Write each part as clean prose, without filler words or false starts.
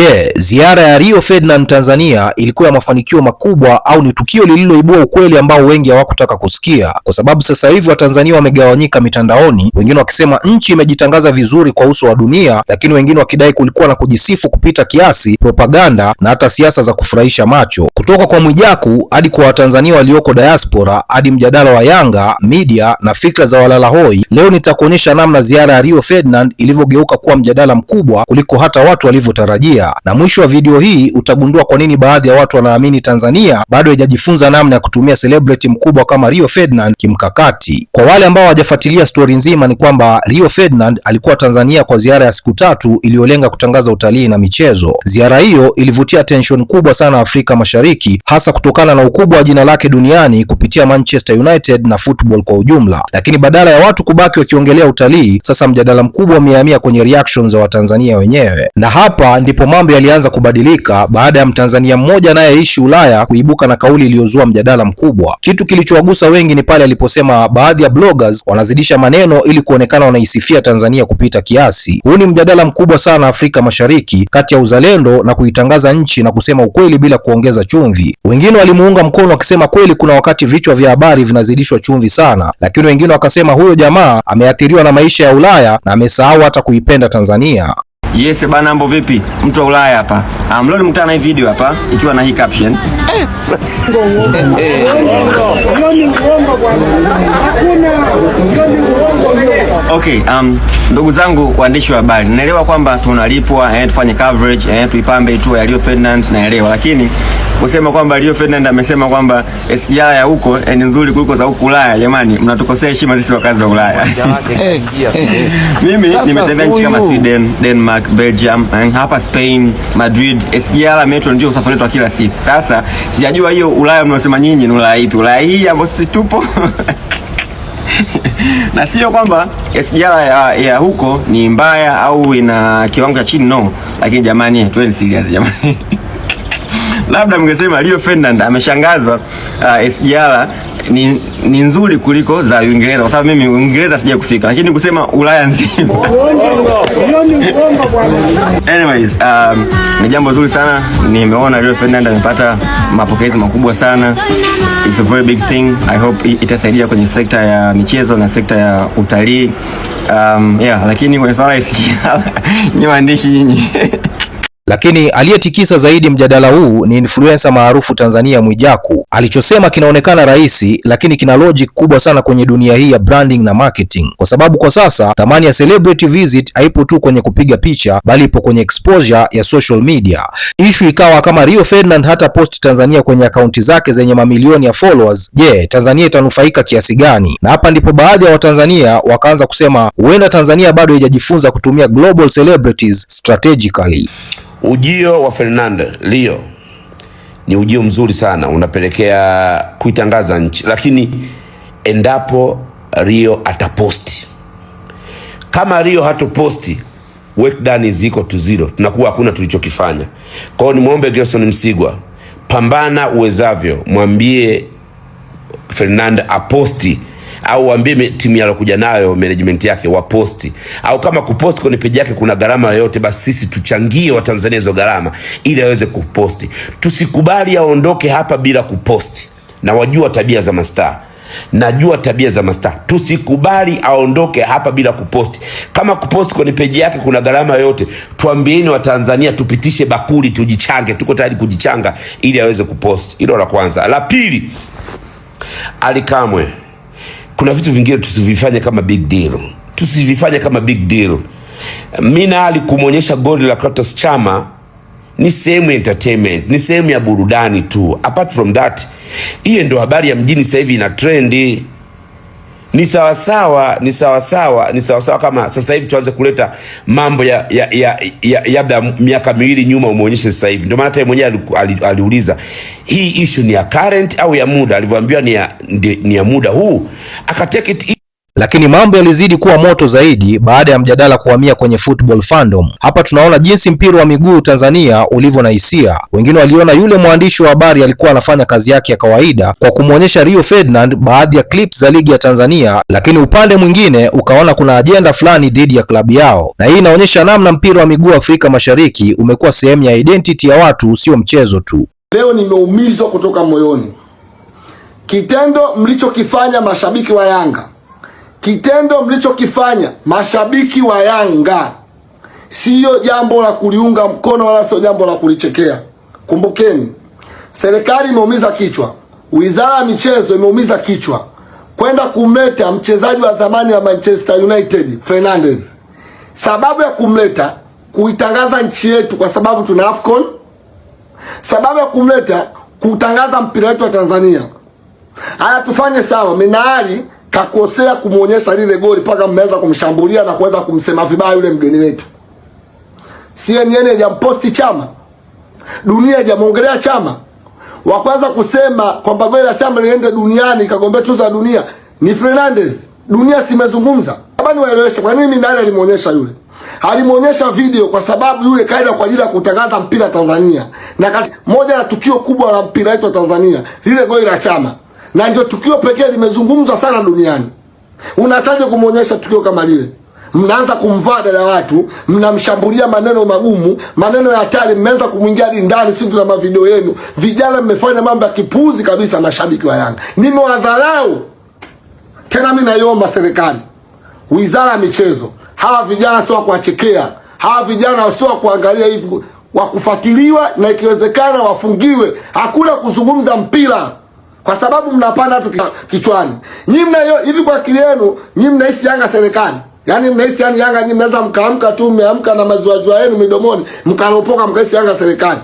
Je, ziara ya Rio Ferdinand Tanzania ilikuwa ya mafanikio makubwa au ni tukio lililoibua ukweli ambao wengi hawakutaka kusikia? Kwa sababu sasa hivi Watanzania wamegawanyika mitandaoni, wengine wakisema nchi imejitangaza vizuri kwa uso wa dunia, lakini wengine wakidai kulikuwa na kujisifu kupita kiasi, propaganda na hata siasa za kufurahisha macho. Kutoka kwa Mwijaku hadi kwa Watanzania walioko diaspora hadi mjadala wa Yanga, media na fikra za walalahoi, leo nitakuonyesha namna ziara ya Rio Ferdinand ilivyogeuka kuwa mjadala mkubwa kuliko hata watu walivyotarajia. Na mwisho wa video hii utagundua kwa nini baadhi ya watu wanaamini Tanzania bado haijajifunza namna ya kutumia celebrity mkubwa kama Rio Ferdinand kimkakati. Kwa wale ambao hawajafuatilia story nzima, ni kwamba Rio Ferdinand alikuwa Tanzania kwa ziara ya siku 3 iliyolenga kutangaza utalii na michezo. Ziara hiyo ilivutia attention kubwa sana Afrika Mashariki, hasa kutokana na ukubwa wa jina lake duniani kupitia Manchester United na football kwa ujumla. Lakini badala ya watu kubaki wakiongelea utalii, sasa mjadala mkubwa umehamia kwenye reactions za Watanzania wenyewe. Na hapa ndipo mambo yalianza kubadilika baada ya Mtanzania mmoja anayeishi Ulaya kuibuka na kauli iliyozua mjadala mkubwa. Kitu kilichowagusa wengi ni pale aliposema baadhi ya bloggers wanazidisha maneno ili kuonekana wanaisifia Tanzania kupita kiasi. Huu ni mjadala mkubwa sana Afrika Mashariki kati ya uzalendo na kuitangaza nchi na kusema ukweli bila kuongeza chumvi. Wengine walimuunga mkono wakisema kweli kuna wakati vichwa vya habari vinazidishwa chumvi sana, lakini wengine wakasema huyo jamaa ameathiriwa na maisha ya Ulaya na amesahau hata kuipenda Tanzania. Yes bana, mambo vipi? Mtu wa Ulaya hapa. Leo nimekutana na hii video hapa ikiwa na hii caption. Okay, ndugu zangu waandishi wa habari, naelewa kwamba tunalipwa tufanye coverage, tuipambe tu ya Rio Ferdinand, naelewa, lakini kusema kwamba Rio Ferdinand amesema kwamba SGR ya huko ni nzuri kuliko za huko Ulaya, jamani, mnatukosea heshima sisi wakazi wa Ulaya. Mimi nimetembea nchi kama Sweden, Denmark, Belgium, hapa Spain, Madrid. SGR metro ndio usafiri wetu wa kila siku. Sasa sijajua hiyo Ulaya mnaosema nyinyi ni Ulaya ipi? Ulaya hii ambayo sisi tupo? Na sio kwamba SGR ya huko ni mbaya au ina kiwango cha chini, no, lakini jamani, tuwe serious jamani. Labda mngesema Rio Ferdinand ameshangazwa SGR ni nzuri kuliko za Uingereza, kwa sababu mimi Uingereza sija kufika, lakini kusema Ulaya nzima. Anyways, ni jambo zuri sana. Nimeona Rio Ferdinand amepata mapokezi makubwa sana. It's a very big thing. I hope itasaidia kwenye sekta ya michezo na sekta ya utalii. Lakini kwenye swala ya SGR ni waandishi nyinyi. Lakini aliyetikisa zaidi mjadala huu ni influencer maarufu Tanzania Mwijaku. Alichosema kinaonekana rahisi, lakini kina logic kubwa sana kwenye dunia hii ya branding na marketing, kwa sababu kwa sasa thamani ya celebrity visit haipo tu kwenye kupiga picha, bali ipo kwenye exposure ya social media. Issue ikawa kama Rio Ferdinand hata post Tanzania kwenye akaunti zake zenye mamilioni ya followers, je, Tanzania itanufaika kiasi gani? Na hapa ndipo baadhi ya Watanzania wakaanza kusema huenda Tanzania bado haijajifunza kutumia global celebrities strategically. Ujio wa Ferdinand Rio ni ujio mzuri sana, unapelekea kuitangaza nchi, lakini endapo Rio ataposti. Kama Rio hatoposti, work done is equal to zero, tunakuwa hakuna tulichokifanya. Kwa hiyo nimuombe Gerson Msigwa, pambana uwezavyo, mwambie Ferdinand aposti, au waambie timu yalokuja nayo management yake waposti, au kama kuposti kwenye page yake kuna gharama yoyote, basi sisi tuchangie Watanzania hizo gharama ili aweze kuposti. Tusikubali aondoke hapa bila kuposti. Na wajua tabia za mastaa, najua tabia za mastaa. Tusikubali aondoke hapa bila kuposti. Kama kuposti kwenye page yake kuna gharama yoyote, tuambieni Watanzania, tupitishe bakuli, tujichange, tuko tayari kujichanga ili aweze kuposti. Hilo la kwanza. La pili, Ali Kamwe, kuna vitu vingine tusivifanye kama big deal. Tusivifanye kama big deal. Mina Ali kumuonyesha goli la Clatous Chama ni sehemu ya entertainment, ni sehemu ya burudani tu. Apart from that, hiyo ndio habari ya mjini sasa hivi ina trendi. Ni sawa sawa kama sasa hivi tuanze kuleta mambo ya miaka miwili nyuma umuonyeshe sasa hivi. Ndio maana hata mwenyewe aliuliza hii issue ni ya current au ya muda, alivyoambiwa ni ya muda huu, akatake it. Lakini mambo yalizidi kuwa moto zaidi baada ya mjadala kuhamia kwenye football fandom. Hapa tunaona jinsi mpira wa miguu Tanzania ulivyo na hisia. Wengine waliona yule mwandishi wa habari alikuwa anafanya kazi yake ya kawaida kwa kumwonyesha Rio Ferdinand baadhi ya clips za ligi ya Tanzania, lakini upande mwingine ukaona kuna ajenda fulani dhidi ya klabu yao, na hii inaonyesha namna mpira wa miguu Afrika Mashariki umekuwa sehemu ya identity ya watu, sio mchezo tu. Leo nimeumizwa kutoka moyoni. Kitendo mlichokifanya mashabiki wa Yanga, kitendo mlichokifanya mashabiki wa Yanga sio jambo la kuliunga mkono wala sio jambo la kulichekea. Kumbukeni, serikali imeumiza kichwa, wizara ya michezo imeumiza kichwa kwenda kumleta mchezaji wa zamani wa Manchester United Fernandes. Sababu ya kumleta, kuitangaza nchi yetu kwa sababu tuna AFCON. Sababu ya kumleta, kutangaza mpira wetu wa Tanzania. Haya, tufanye sawa. Minali kakosea kumuonyesha lile goli paka mmeweza kumshambulia na kuweza kumsema vibaya yule mgeni wetu. CNN hajamposti Chama, dunia hajamuongelea Chama. Wa kwanza kusema kwamba goli la Chama liende duniani kagombea tuzo za dunia ni Fernandes. Dunia simezungumza. Baba niwaeleweshe kwa nini Minali alimuonyesha yule. Alimuonyesha video kwa sababu yule kaida kwa ajili ya kutangaza mpira Tanzania. Na moja ya tukio kubwa la mpira wetu Tanzania, lile goli la Chama. Na ndio tukio pekee limezungumzwa sana duniani. Unataje kumuonyesha tukio kama lile? Mnaanza kumvaa dada watu, mnamshambulia maneno magumu, maneno ya hatari, mmeanza kumwingia hadi ndani. Sisi tuna mavideo yenu. Vijana mmefanya mambo ya kipuzi kabisa, mashabiki wa Yanga. Nimewadharau. Tena mimi naiomba serikali, wizara ya michezo, hawa vijana sio kuachekea. Hawa vijana sio kuangalia hivi, wa kufuatiliwa na ikiwezekana wafungiwe. Hakuna kuzungumza mpira kwa sababu mnapanda tu kichwani. Nyinyi hivi kwa akili yenu, nyinyi mnahisi Yanga serikali. Yaani mnahisi yani Yanga nyinyi mnaweza mkaamka tu, mmeamka na maziwa yenu midomoni, mkalopoka mkahisi Yanga serikali.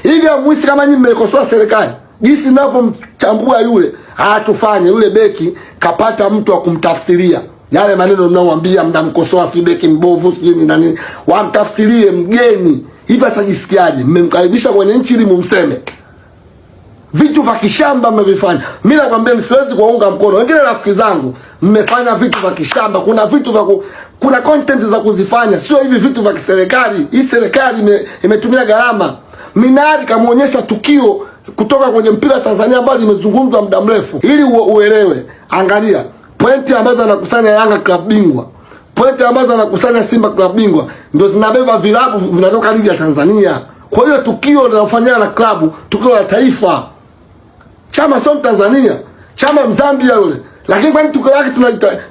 Hivi hamwisi kama nyinyi mmekosoa serikali? Jinsi mnapomchambua yule, hatufanye yule beki kapata mtu wa kumtafsiria. Yale maneno mnaoambia mnamkosoa si beki mbovu si ni nani, wamtafsirie mgeni. Hivi atajisikiaje? Mmemkaribisha kwenye nchi ili mumseme. Vitu vya kishamba mmevifanya. Mimi nakwambia msiwezi kuunga mkono. Wengine rafiki zangu mmefanya vitu vya kishamba. Kuna vitu vya kuna content za kuzifanya, sio hivi vitu vya kiserikali. Hii serikali imetumia gharama. Minali kamuonyesha tukio kutoka kwenye mpira Tanzania ambao limezungumzwa muda mrefu. Ili uelewe, angalia pointi ambazo anakusanya Yanga club bingwa, pointi ambazo anakusanya Simba club bingwa ndio zinabeba vilabu vinatoka ligi ya Tanzania. Kwa hiyo tukio linalofanyana na klabu, tukio la taifa. Chama sio Tanzania, Chama Mzambia yule. Lakini kwani tukio lake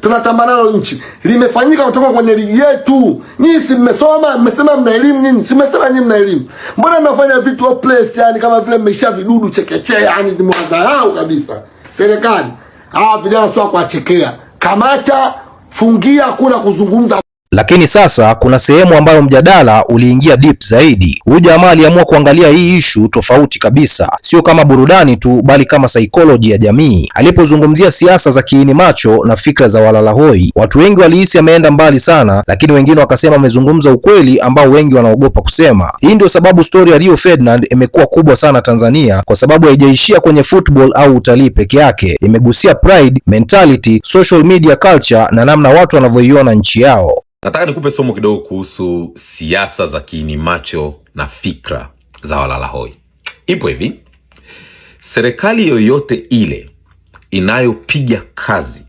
tunatamba nalo nchi. Limefanyika kutoka kwenye ligi yetu. Nyinyi si mmesoma, mmesema mna elimu nyinyi. Si mmesema nyinyi mna elimu. Mbona mnafanya vitu au place yani kama vile mmesha vidudu chekechea, yani ni mwadharau kabisa. Serikali, hawa vijana sio kuachekea. Kamata, fungia, hakuna kuzungumza. Lakini sasa kuna sehemu ambayo mjadala uliingia deep zaidi. Huyu jamaa aliamua kuangalia hii issue tofauti kabisa, sio kama burudani tu, bali kama psychology ya jamii. Alipozungumzia siasa za kiini macho na fikra za walalahoi, watu wengi walihisi ameenda mbali sana, lakini wengine wakasema amezungumza ukweli ambao wengi wanaogopa kusema. Hii ndio sababu story ya Rio Ferdinand imekuwa kubwa sana Tanzania, kwa sababu haijaishia kwenye football au utalii peke yake. Imegusia pride, mentality, social media culture na namna watu wanavyoiona nchi yao. Nataka nikupe somo kidogo kuhusu siasa za kiini macho na fikra za walalahoi. Ipo hivi, serikali yoyote ile inayopiga kazi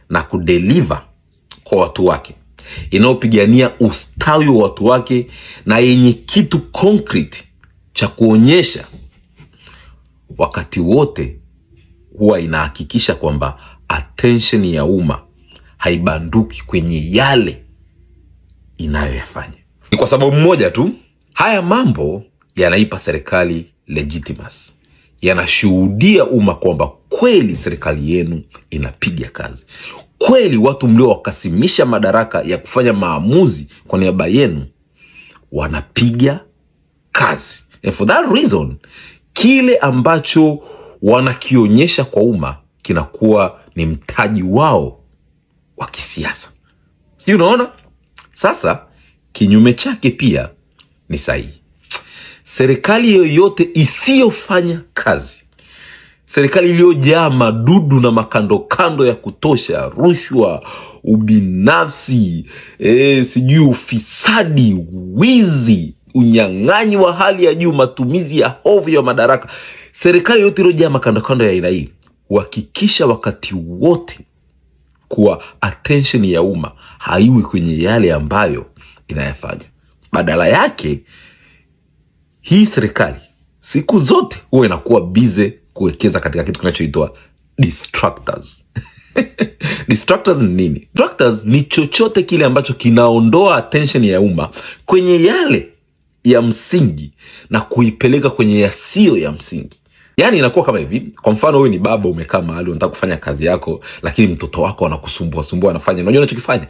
na kudeliver kwa watu wake, inayopigania ustawi wa watu wake na yenye kitu concrete cha kuonyesha, wakati wote huwa inahakikisha kwamba attention ya umma haibanduki kwenye yale inayoyafanya. Ni kwa sababu moja tu, haya mambo yanaipa serikali legitimacy. Yanashuhudia umma kwamba kweli serikali yenu inapiga kazi. Kweli watu mlio wakasimisha madaraka ya kufanya maamuzi kwa niaba yenu wanapiga kazi. And for that reason, kile ambacho wanakionyesha kwa umma kinakuwa ni mtaji wao wa kisiasa. Sijui unaona? Sasa kinyume chake pia ni sahihi. Serikali yoyote isiyofanya kazi, serikali iliyojaa madudu na makandokando ya kutosha, rushwa, ubinafsi, sijui ufisadi, wizi, unyang'anyi wa hali ya juu, matumizi ya ovyo ya madaraka. Serikali yote iliyojaa makandokando ya aina hii uhakikisha wakati wote kuwa attention ya umma haiwi kwenye yale ambayo inayafanya. Badala yake, hii serikali siku zote huwa inakuwa bize kuwekeza katika kitu kinachoitwa distractors. Distractors ni nini? Distractors ni chochote kile ambacho kinaondoa attention ya umma kwenye yale ya msingi na kuipeleka kwenye yasiyo ya msingi. Yani inakuwa kama hivi, kwa mfano wewe ni baba, umekaa mahali unataka kufanya kazi yako, lakini mtoto wako anakusumbua anafanya. Unajua unachokifanya?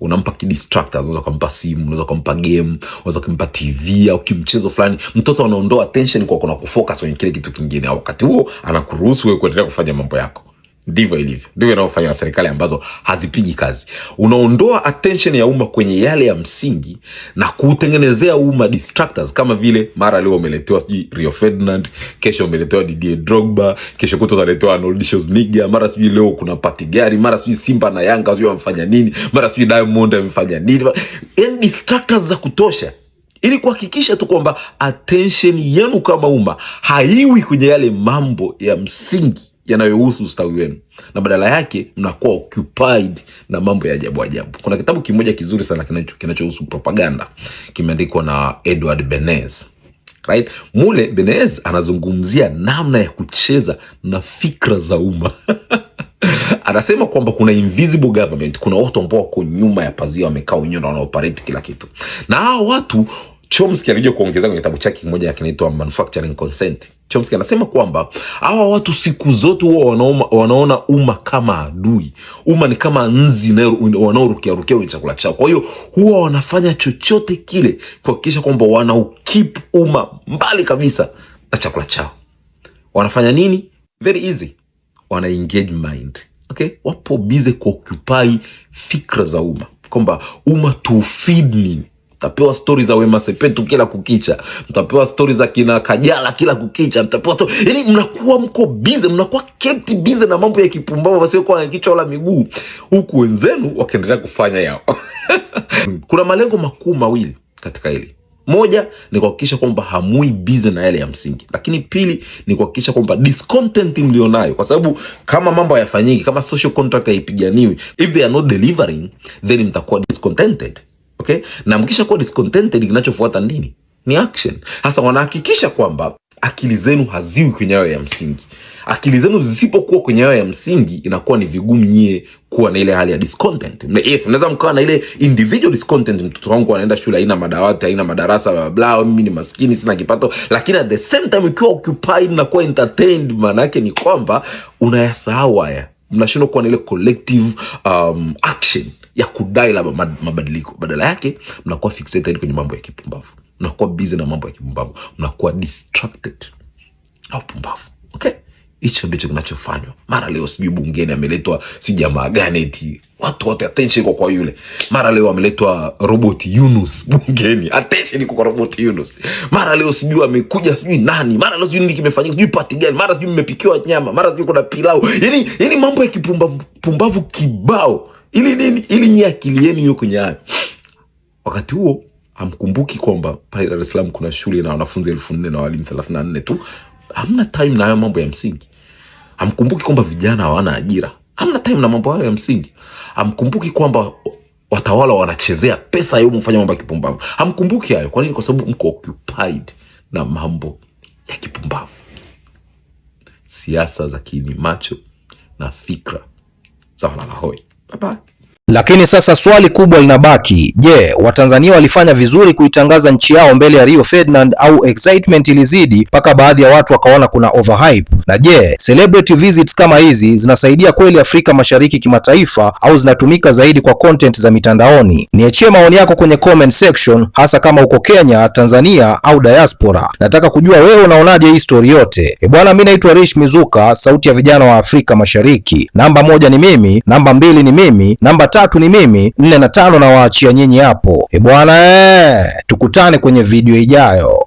Unampa distractors, unaweza kumpa simu, unaweza kumpa game, unaweza kumpa TV au kimchezo fulani. Mtoto anaondoa attention kwa kuna kufocus kwenye kile kitu kingine, au wakati huo anakuruhusu wewe kuendelea kufanya mambo yako. Ndivyo ilivyo. Ndivyo inavyofanya na serikali ambazo hazipigi kazi. Unaondoa attention ya umma kwenye yale ya msingi na kutengenezea umma distractors, kama vile mara leo umeletewa Rio Ferdinand, kesho umeletewa Didier Drogba, kesho kuto utaletewa Arnold Schwarzenegger, mara sijui leo kuna pati gari, mara sijui Simba na Yanga sijui wamefanya nini, mara sijui Diamond amefanya nini. Yani distractors za kutosha ili kuhakikisha tu kwamba attention yenu kama umma haiwi kwenye yale mambo ya msingi yanayohusu ustawi wenu, na badala yake mnakuwa occupied na mambo ya ajabu ajabu. Kuna kitabu kimoja kizuri sana kinachohusu propaganda, kimeandikwa na Edward Bernays. Right? Mule Bernays anazungumzia namna ya kucheza na fikra za umma. Anasema kwamba kuna invisible government, kuna watu ambao wako nyuma ya pazia, wamekaa wenyewe na wanaoperate kila kitu. Na hao watu Chomsky alikuja kuongeza kwenye kitabu chake kimoja kinaitwa Manufacturing Consent. Chomsky anasema kwamba hawa watu siku zote huwa wanaona umma kama adui. Umma ni kama nzi wanaorukia kwenye chakula chao. Kwa hiyo huwa wanafanya chochote kile kuhakikisha kwamba wanaukip umma mbali kabisa na chakula chao. Wanafanya nini? Very easy. Wana engage mind. Okay? Wapo busy kuoccupy fikra za umma. Kwamba umma to feed nini? Mtapewa stories za Wema Sepetu kila kukicha, mtapewa stories za kina Kajala kila kukicha, mtapewa yani mnakuwa mko busy, mnakuwa kept busy na mambo ya kipumbavu wasiokuwa na kichwa wala miguu, huku wenzenu wakiendelea kufanya yao. Kuna malengo makuu mawili katika hili. Moja ni kuhakikisha kwamba hamui busy na yale ya msingi. Lakini pili ni kuhakikisha kwamba discontent mlionayo, kwa sababu kama mambo hayafanyiki, kama social contract haipiganiwi, if they are not delivering, then mtakuwa discontented. Okay? Na mkisha kuwa discontented, kinachofuata nini? Ni action. Hasa wanahakikisha kwamba akili zenu haziwi kwenye hayo ya msingi. Akili zenu zisipokuwa kwenye hayo ya msingi, inakuwa ni vigumu nyie kuwa na ile hali ya discontent. Yes, mnaweza mkawa na ile individual discontent, mtoto wangu anaenda shule haina madawati, haina madarasa, bla bla, mimi ni maskini, sina kipato, lakini at the same time ukiwa occupied na kuwa entertained, maana yake ni kwamba unayasahau haya. Mnashindwa kuwa na ile collective action ya kudai la mabadiliko. Badala yake mnakuwa fixated kwenye mambo ya kipumbavu, mnakuwa busy na mambo ya kipumbavu, mnakuwa distracted na upumbavu. Okay? Hicho ndicho kinachofanywa. Mara leo sijui bungeni ameletwa si jamaa gani eti watu wote attention kwa yule. Mara leo ameletwa robot Yunus bungeni, attention kwa robot Yunus. Mara leo sijui amekuja sijui nani, mara leo sijui nini kimefanyika, sijui party gani, mara sijui mmepikiwa nyama, mara sijui kuna pilau. Yaani mambo ya kipumbavu kibao. Ili nini? Ili ni akili yenu yuko kwenye hayo. Wakati huo hamkumbuki kwamba pale Dar es Salaam kuna shule na wanafunzi 1400 na walimu 34 tu. Hamna time na hayo mambo ya msingi. Hamkumbuki kwamba vijana hawana ajira. Hamna time na mambo hayo ya msingi. Hamkumbuki kwamba watawala wanachezea pesa yao mfanya mambo ya kipumbavu. Hamkumbuki hayo. Kwa nini? Kwa sababu mko occupied na mambo ya kipumbavu. Siasa za kiini macho na fikra za walalahoi. Bye bye. Lakini sasa swali kubwa linabaki, je, Watanzania walifanya vizuri kuitangaza nchi yao mbele ya Rio Ferdinand au excitement ilizidi mpaka baadhi ya watu wakaona kuna overhype? Na je, celebrity visits kama hizi zinasaidia kweli Afrika Mashariki kimataifa au zinatumika zaidi kwa content za mitandaoni? Niachie maoni yako kwenye comment section, hasa kama uko Kenya, Tanzania au diaspora. Nataka kujua wewe unaonaje hii story yote. Bwana, mimi naitwa Rish Mizuka, sauti ya vijana wa Afrika Mashariki. Namba 1 ni mimi, namba 2 ni mimi, namba 3 ni mimi, 4 na 5 na waachia nyinyi hapo. Bwana, tukutane kwenye video ijayo.